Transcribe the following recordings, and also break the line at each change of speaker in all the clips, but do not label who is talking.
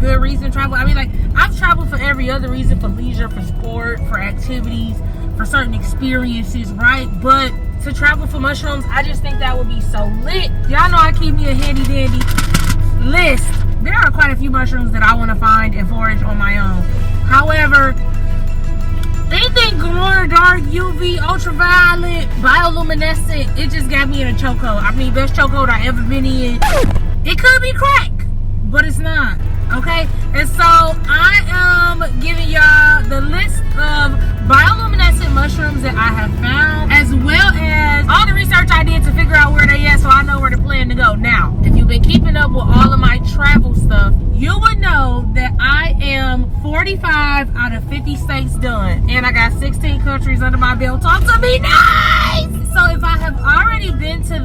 good reason to travel. I mean, like, I've traveled for every other reason, for leisure, for sport, for activities, for certain experiences, right? But to travel for mushrooms, I just think that would be so lit. Y'all know I keep me a handy dandy list. There are quite a few mushrooms that I want to find and forage on my own. However, anything glow, dark, UV, ultraviolet, bioluminescent, it just got me in a chokehold. I mean, best chokehold I ever been in. It could be crack, but it's not, okay? And so I am giving y'all the list of bioluminescent mushrooms that I have found, as well as all the research I did to figure out where they at, so I know where to plan to go. Now, if you've been keeping up with all of my travel stuff, you would know that I am 45 out of 50 states done, and I got 16 countries under my belt. Talk to me nice! So if I have already been to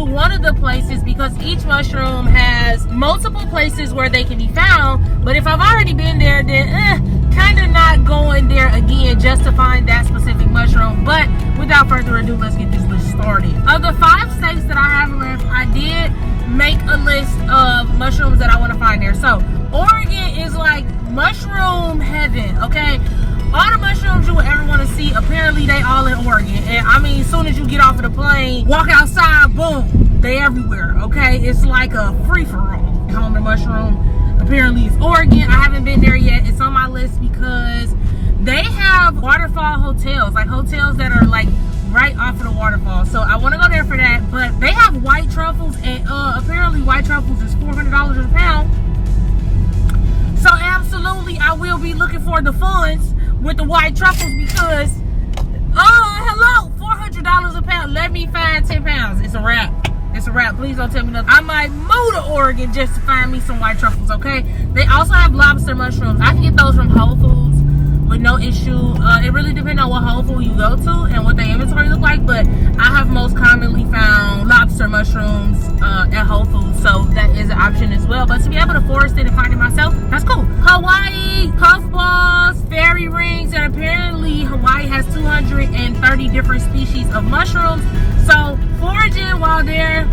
one of the places, because each mushroom has multiple places where they can be found, but if I've already been there, then kind of not going there again just to find that specific mushroom. But without further ado, let's get this list started. Of the 5 states that I have left, I did make a list of mushrooms that I want to find there. So Oregon is like mushroom heaven, okay? All the mushrooms you would ever want to see, apparently they all in Oregon. And I mean, as soon as you get off of the plane, walk outside, boom, they everywhere, okay? It's like a free-for-all. Home to mushroom, apparently it's Oregon. I haven't been there yet. It's on my list because they have waterfall hotels, like hotels that are like right off of the waterfall. So I want to go there for that. But they have white truffles, and apparently white truffles is $400 a pound. So absolutely, I will be looking for the funds with the white truffles because, hello, $400 a pound. Let me find 10 pounds. It's a wrap. It's a wrap. Please don't tell me nothing. I might move to Oregon just to find me some white truffles, okay? They also have lobster mushrooms. I can get those from Whole Foods with no issue. It really depends on what Whole Food you go to and what the inventory look like, but I have most commonly found lobster mushrooms at Whole Foods, so that is an option as well. But to be able to forest it and find it myself, that's cool. Hawaii, puffballs, fairy rings, and apparently Hawaii has 230 different species of mushrooms. So foraging while there,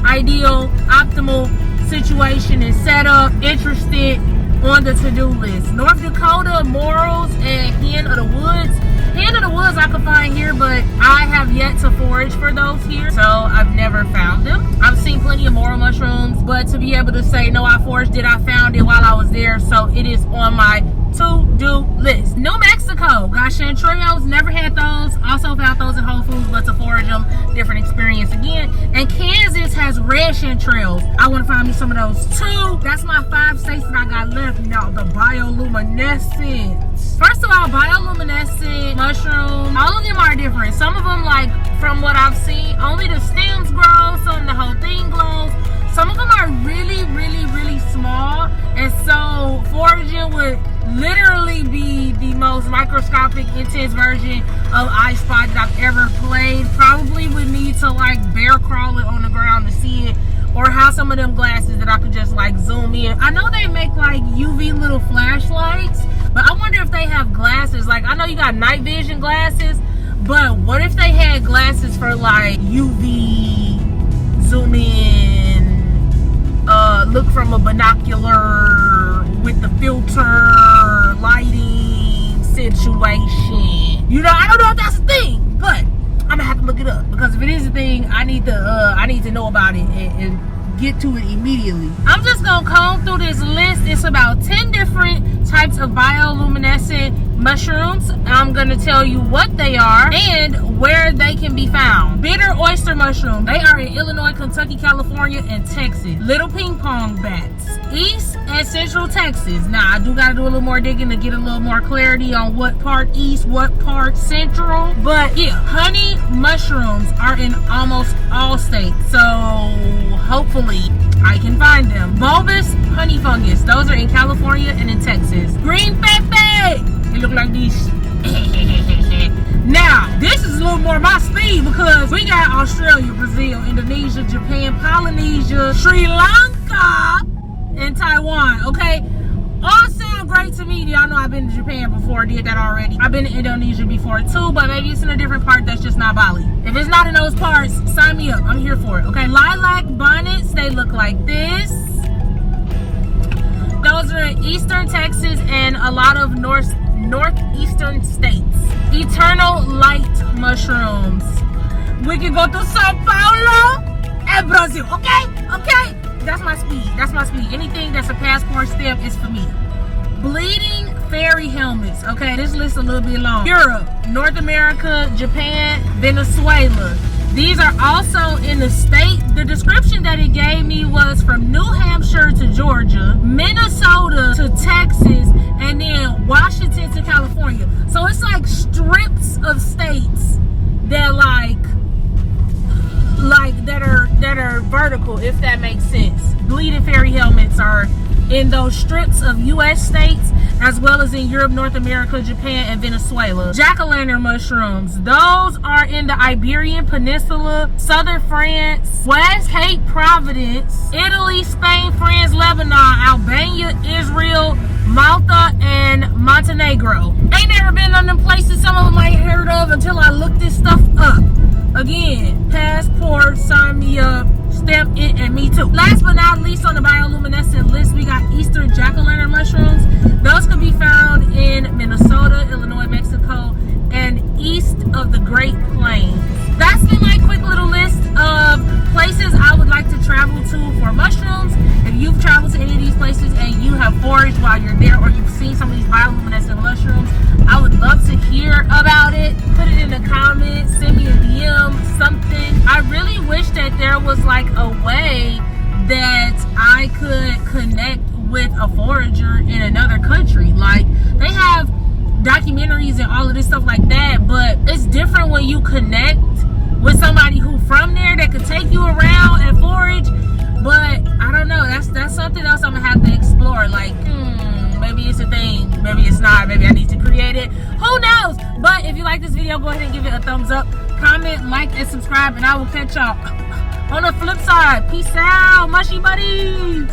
ideal, optimal situation and setup, interested, on the to-do list. North Dakota, Morals, and Hen of the Woods. Hen of the Woods I can find here, but I have yet to forage for those here, so I've never found them. I've seen plenty of Morel mushrooms, but to be able to say, no, I foraged it, I found it while I was there, so it is on my to-do list. New Mexico, got chanterelles, never had those, also found those at Whole Foods, but to forage them, different experience again. And Kansas has red chanterelles. I want to find me some of those too. That's my 5 states that I got left. Now, the bioluminescence. First of all, bioluminescent mushrooms, all of them are different. Some of them, like, from what I've seen, only the stems grow, some the whole thing glows. Some of them are really, really, really small, and so foraging would literally be the most microscopic, intense version of I Spot that I've ever played. Probably would need to like bear crawl it on the ground to see it, or have some of them glasses that I could just like zoom in. I know they make like UV little flashlights, but I wonder if they have glasses. Like, I know you got night vision glasses, but what if they had glasses for like UV zoom in, look from a binocular with the filter lighting situation? You know, I don't know if that's a thing, but I'm gonna have to look it up, because if it is a thing, I need to know about it and get to it immediately. I'm just gonna comb through this list. It's about 10 different types of bioluminescent mushrooms. I'm gonna tell you what they are and where they can be found. Bitter oyster mushroom. They are in Illinois, Kentucky, California, and Texas. Little ping pong bats. East and Central Texas. Now, I do gotta do a little more digging to get a little more clarity on what part east, what part central. But yeah, honey mushrooms are in almost all states, so hopefully I can find them. Bulbous honey fungus. Those are in California and in Texas. Green pepe. They look like these. Now, this is a little more my speed, because we got Australia, Brazil, Indonesia, Japan, Polynesia, Sri Lanka, and Taiwan, okay? All sound great to me. Y'all know I've been to Japan before, did that already. I've been to Indonesia before too, but maybe it's in a different part that's just not Bali. If it's not in those parts, sign me up. I'm here for it, okay? Lilac bonnets, they look like this. Eastern Texas and a lot of northeastern states. Eternal light mushrooms. We can go to Sao Paulo and Brazil. Okay? Okay? That's my speed. That's my speed. Anything that's a passport stamp is for me. Bleeding fairy helmets. Okay, this list a little bit long. Europe, North America, Japan, Venezuela. These are also in the state. The description that it gave me was from New Hampshire to Georgia, Minnesota to Texas, and then Washington to California. So it's like strips of states that that are vertical, if that makes sense. Bleeding fairy helmets are in those strips of U.S. states, as well as in Europe, North America, Japan, and Venezuela. Jack-o'-lantern mushrooms. Those are in the Iberian Peninsula, southern France, West Cape Providence, Italy, Spain, France, Lebanon, Albania, Israel, Malta, and Montenegro. Ain't never been on them places some of them I ain't heard of until I looked this stuff up. Again, passport, sign me up, stamp it, and me too. Last but not least on the bioluminescent list, we got Eastern jack-o'-lantern mushrooms. Those can be found in Minnesota, Illinois, Mexico, and east of the Great Plains. That's been my quick little list of places I would like to travel to for mushrooms. If you've traveled to any of these places and you have foraged while you're there, or you've seen some of these bioluminescent mushrooms, I would love to hear about it. Put it in the comments, send me a DM, something. I really wish that there was like a way that I could connect with a forager in another country. Like, they have documentaries and all of this stuff like that, but it's different when you connect with somebody who from there that could take you around and forage. But I don't know, that's something else I'm gonna have to explore. Like, maybe it's a thing, maybe it's not, maybe I need to create it, who knows. But if you like this video, go ahead and give it a thumbs up, comment, like, and subscribe, and I will catch y'all on the flip side. Peace out, mushy buddies.